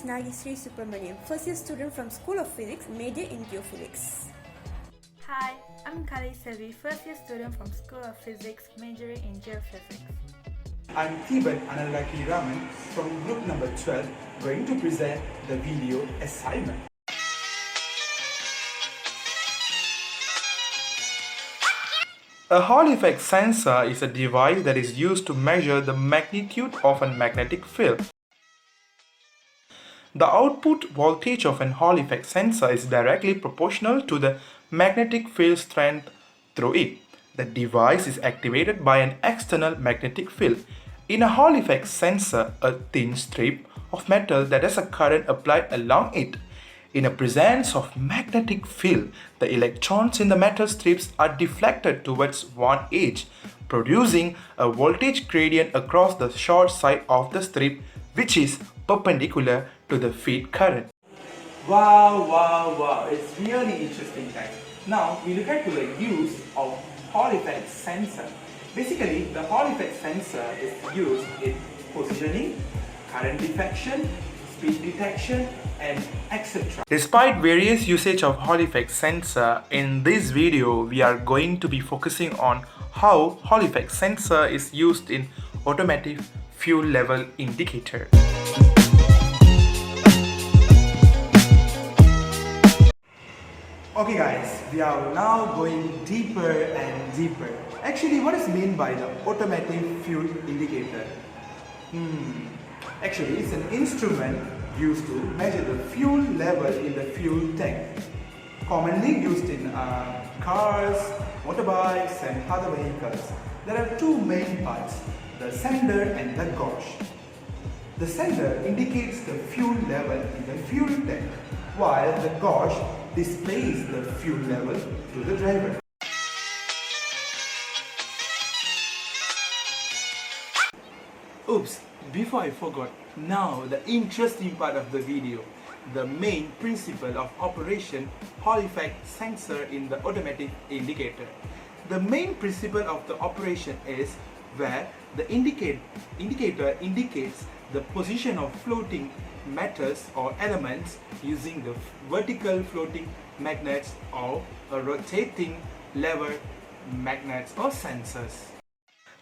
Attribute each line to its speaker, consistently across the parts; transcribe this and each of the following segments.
Speaker 1: Nagisri Subramaniam, first year student from School of Physics, major in Geophysics.
Speaker 2: Hi, I'm Kali Selvi, first year student from School of Physics, majoring in Geophysics.
Speaker 3: I'm Thiban Analaki Raman from group number 12, going to present the video assignment. A Hall effect sensor is a device that is used to measure the magnitude of a magnetic field. The output voltage of an Hall effect sensor is directly proportional to the magnetic field strength through it. The device is activated by an external magnetic field. In a Hall effect sensor, a thin strip of metal that has a current applied along it. In the presence of magnetic field, the electrons in the metal strips are deflected towards one edge, producing a voltage gradient across the short side of the strip, which is perpendicular to the feed current. Wow, it's really interesting, guys. Now we look at the use of Hall effect sensor. Basically, the Hall effect sensor is used in positioning, current detection, speed detection, and etc. Despite various usage of Hall effect sensor, in this video we are going to be focusing on how Hall effect sensor is used in automotive fuel level indicator. Okay guys, we are now going deeper and deeper. Actually, what is meant by the automotive fuel indicator? Actually, it's an instrument used to measure the fuel level in the fuel tank. Commonly used in cars, motorbikes and other vehicles. There are two main parts, the sender and the gauge. The sender indicates the fuel level in the fuel tank, while the gauge displays the fuel level to the driver. Oops, before I forgot, now the interesting part of the video, the main principle of operation Hall effect sensor in the automotive indicator. The main principle of the operation is where the indicator indicates the position of floating metals or elements using the vertical floating magnets or a rotating lever magnets or sensors.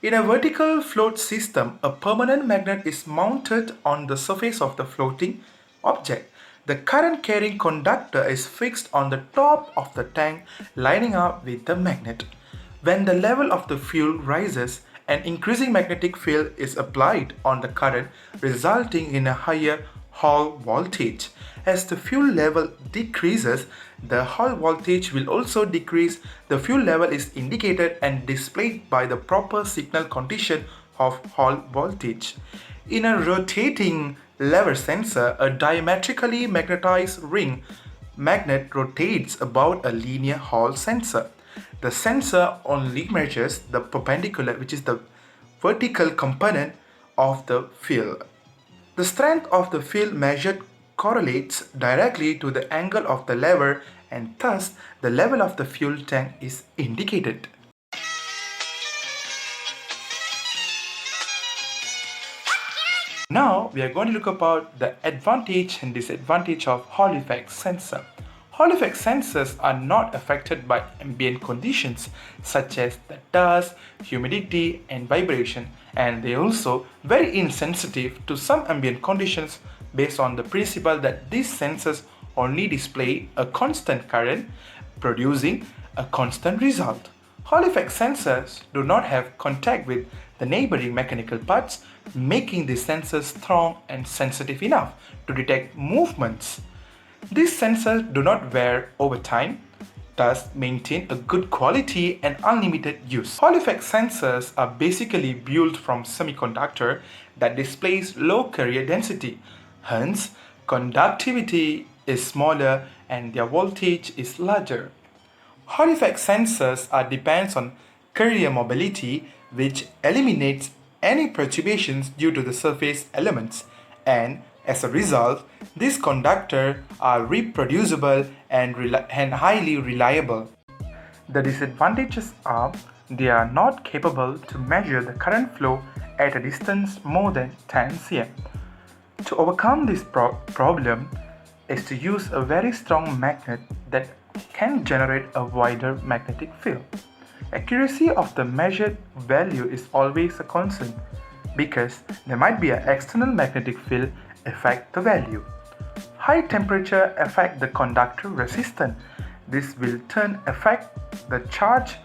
Speaker 3: In a vertical float system, a permanent magnet is mounted on the surface of the floating object. The current carrying conductor is fixed on the top of the tank, lining up with the magnet. When the level of the fuel rises, an increasing magnetic field is applied on the current, resulting in a higher Hall voltage. As the fuel level decreases, the Hall voltage will also decrease. The fuel level is indicated and displayed by the proper signal condition of Hall voltage. In a rotating lever sensor, a diametrically magnetized ring magnet rotates about a linear Hall sensor. The sensor only measures the perpendicular, which is the vertical component of the field. The strength of the field measured correlates directly to the angle of the lever, and thus the level of the fuel tank is indicated. Now we are going to look about the advantage and disadvantage of Hall effect sensor. Hall effect sensors are not affected by ambient conditions such as the dust, humidity and vibration, and they are also very insensitive to some ambient conditions based on the principle that these sensors only display a constant current, producing a constant result. Hall effect sensors do not have contact with the neighboring mechanical parts, making these sensors strong and sensitive enough to detect movements. These sensors do not wear over time, thus maintain a good quality and unlimited use. Hall effect sensors are basically built from semiconductor that displays low carrier density. Hence, conductivity is smaller and their voltage is larger. Hall effect sensors depends on carrier mobility, which eliminates any perturbations due to the surface elements, and as a result, these conductors are reproducible and highly reliable. The disadvantages are they are not capable to measure the current flow at a distance more than 10 cm. To to overcome this problem is to use a very strong magnet that can generate a wider magnetic field. Accuracy of the measured value is always a concern because there might be an external magnetic field affect the value. High temperature affect the conductor resistance. This will turn affect the charge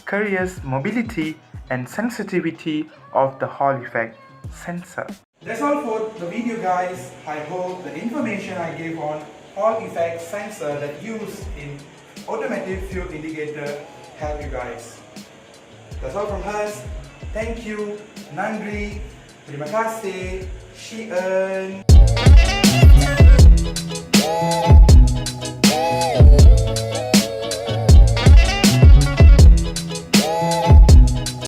Speaker 3: carrier's mobility and sensitivity of the Hall effect sensor. That's all for the video, guys. I hope the information I gave on Hall effect sensor that used in automotive fuel indicator help you guys. That's all from us. Thank you. Nandri. Terima kasih. Shien.